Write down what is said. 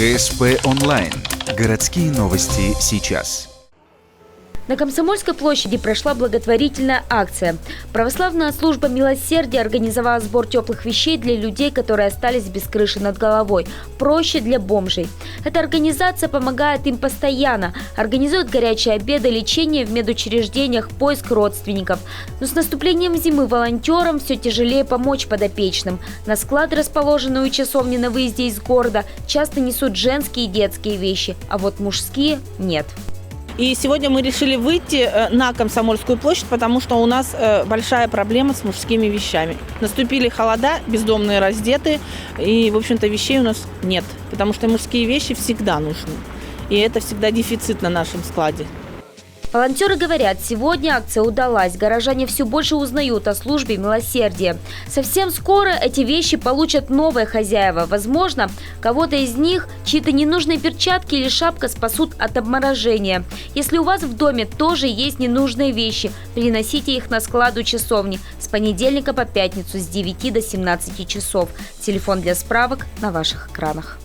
ГСП онлайн. Городские новости сейчас. На Комсомольской площади прошла благотворительная акция. Православная служба милосердия организовала сбор теплых вещей для людей, которые остались без крыши над головой. Проще для бомжей. Эта организация помогает им постоянно. Организует горячие обеды, лечение в медучреждениях, поиск родственников. Но с наступлением зимы волонтерам все тяжелее помочь подопечным. На склады, расположенные у часовни на выезде из города, часто несут женские и детские вещи, а вот мужские – нет. И сегодня мы решили выйти на Комсомольскую площадь, потому что у нас большая проблема с мужскими вещами. Наступили холода, бездомные раздеты, и, в общем-то, вещей у нас нет, потому что мужские вещи всегда нужны. И это всегда дефицит на нашем складе. Волонтеры говорят, сегодня акция удалась. Горожане все больше узнают о службе милосердия. Совсем скоро эти вещи получат новые хозяева. Возможно, кого-то из них чьи-то ненужные перчатки или шапка спасут от обморожения. Если у вас в доме тоже есть ненужные вещи, приносите их на склад у часовни с понедельника по пятницу с 9 до 17 часов. Телефон для справок на ваших экранах.